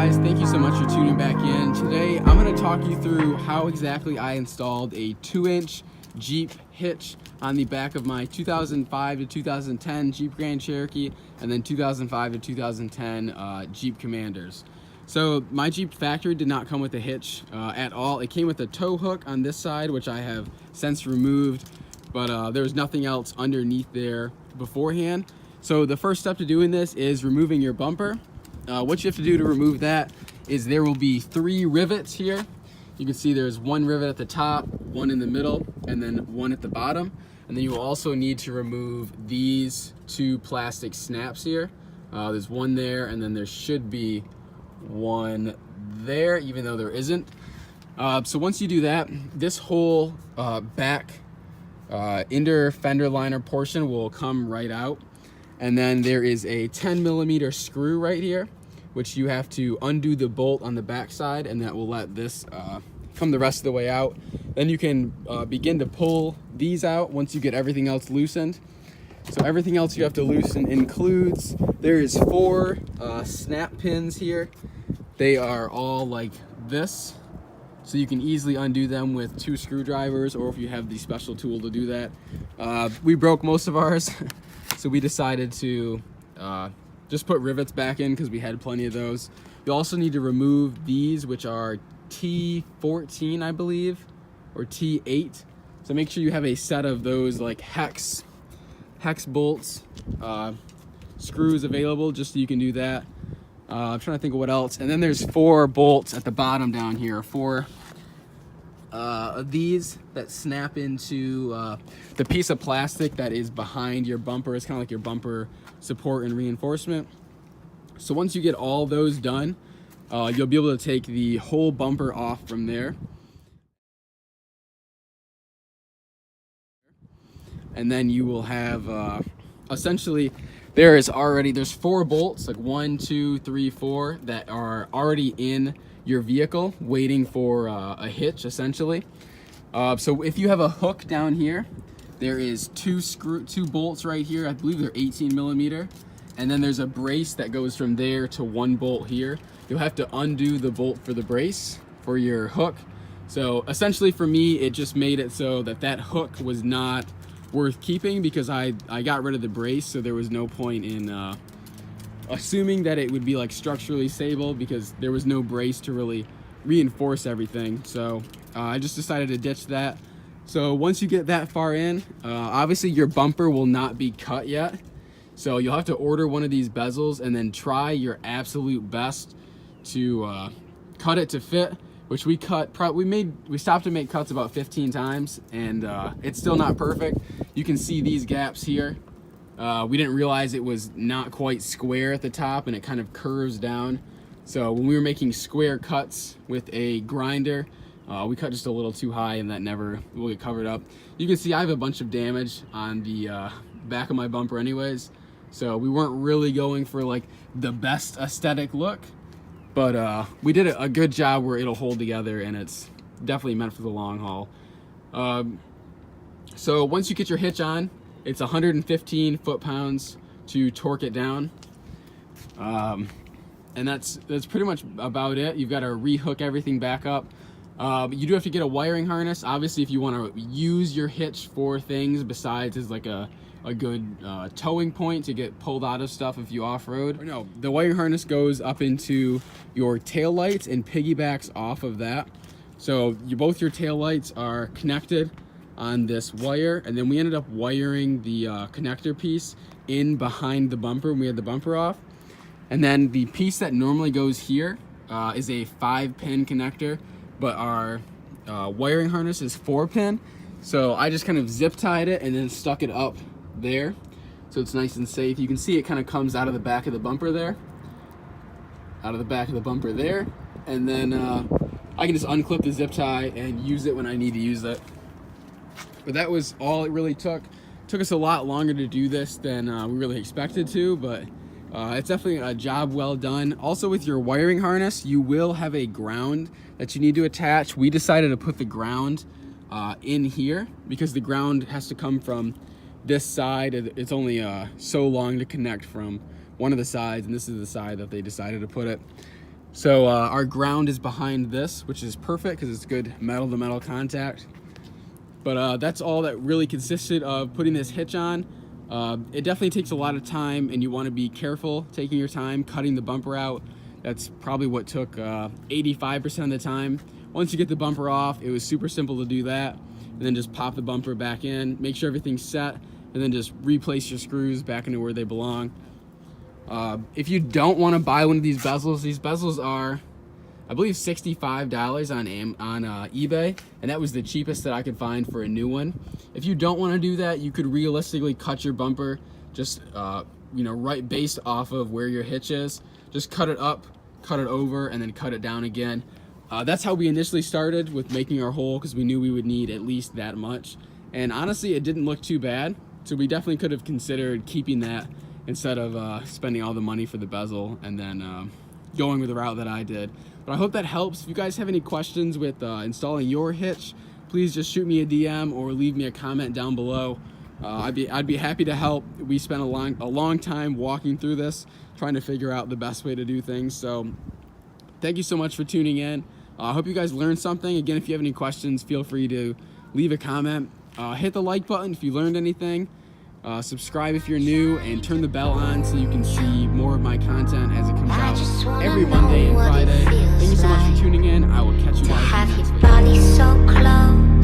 guys, thank you so much for tuning back in. Today I'm going to talk you through how exactly I installed a 2-inch Jeep hitch on the back of my 2005 to 2010 Jeep Grand Cherokee and then 2005 to 2010 Jeep Commanders. So my Jeep factory did not come with a hitch at all. It came with a tow hook on this side, which I have since removed, but there was nothing else underneath there beforehand. So the first step to doing this is removing your bumper. What you have to do to remove that is there will be 3 rivets here. You can see there's 1 rivet at the top, 1 in the middle, and then 1 at the bottom. And then you will also need to remove these 2 plastic snaps here. There's 1 there, and then there should be 1 there, even though there isn't. So once you do that, this whole back inner fender liner portion will come right out. And then there is a 10mm screw right here, which you have to undo the bolt on the back side, and that will let this come the rest of the way out. Then you can begin to pull these out once you get everything else loosened. So everything else you have to loosen includes, there is 4 snap pins here. They are all like this, so you can easily undo them with 2 screwdrivers, or if you have the special tool to do that. We broke most of ours. So we decided to just put rivets back in because we had plenty of those. You also need to remove these, which are T14, I believe, or T8. So make sure you have a set of those like hex bolts, screws available, just so you can do that. I'm trying to think of what else. And then there's 4 bolts at the bottom down here, 4 of these that snap into the piece of plastic that is behind your bumper. It's kind of like your bumper support and reinforcement. So once you get all those done, you'll be able to take the whole bumper off from there. And then you will have essentially there's 4 bolts, like 1, 2, 3, 4, that are already in your vehicle waiting for a hitch essentially. So if you have a hook down here, there is 2 bolts right here. I believe they're 18mm, and then there's a brace that goes from there to 1 bolt here. You'll have to undo the bolt for the brace for your hook. So essentially for me, it just made it so that hook was not worth keeping because I got rid of the brace, so there was no point in assuming that it would be like structurally stable because there was no brace to really reinforce everything. So I just decided to ditch that. So once you get that far in, obviously your bumper will not be cut yet. So you'll have to order one of these bezels and then try your absolute best to cut it to fit, which we stopped to make cuts about 15 times, and it's still not perfect. You can see these gaps here. We didn't realize it was not quite square at the top, and it kind of curves down. So when we were making square cuts with a grinder, we cut just a little too high, and that never will get covered up. You can see I have a bunch of damage on the back of my bumper anyways, so we weren't really going for like the best aesthetic look, but we did a good job where it'll hold together, and it's definitely meant for the long haul. So once you get your hitch on, it's 115 foot-pounds to torque it down. And that's pretty much about it. You've got to rehook everything back up. You do have to get a wiring harness. Obviously, if you want to use your hitch for things besides as like a good towing point to get pulled out of stuff if you off-road. No, the wiring harness goes up into your tail lights and piggybacks off of that. So both your tail lights are connected on this wire, and then we ended up wiring the connector piece in behind the bumper when we had the bumper off. And then the piece that normally goes here is a 5-pin connector, but our wiring harness is 4-pin. So I just kind of zip tied it and then stuck it up there, so it's nice and safe. You can see it kind of comes out of the back of the bumper there, and then I can just unclip the zip tie and use it when I need to use it. But that was all it really took. Took us a lot longer to do this than we really expected to, but it's definitely a job well done. Also, with your wiring harness, you will have a ground that you need to attach. We decided to put the ground in here because the ground has to come from this side. It's only so long to connect from one of the sides, and this is the side that they decided to put it. So our ground is behind this, which is perfect because it's good metal to metal contact. But that's all that really consisted of putting this hitch on. It definitely takes a lot of time, and you want to be careful taking your time cutting the bumper out. That's probably what took 85% of the time. Once you get the bumper off, it was super simple to do that, and then just pop the bumper back in, make sure everything's set, and then just replace your screws back into where they belong. If you don't want to buy one of these bezels are, I believe, $65 on eBay, and that was the cheapest that I could find for a new one. If you don't want to do that, you could realistically cut your bumper just right based off of where your hitch is. Just cut it up, cut it over, and then cut it down again. That's how we initially started with making our hole, because we knew we would need at least that much. And honestly, it didn't look too bad, so we definitely could have considered keeping that instead of spending all the money for the bezel and then going with the route that I did. But I hope that helps. If you guys have any questions with installing your hitch, please just shoot me a DM or leave me a comment down below. I'd be happy to help. We spent a long time walking through this, trying to figure out the best way to do things. So thank you so much for tuning in. I hope you guys learned something. Again, if you have any questions, feel free to leave a comment. Hit the like button if you learned anything. Subscribe if you're new, and turn the bell on so you can see more of my content as it comes out every Monday and Friday. Thank you so much for tuning in. I will catch you guys in the next video.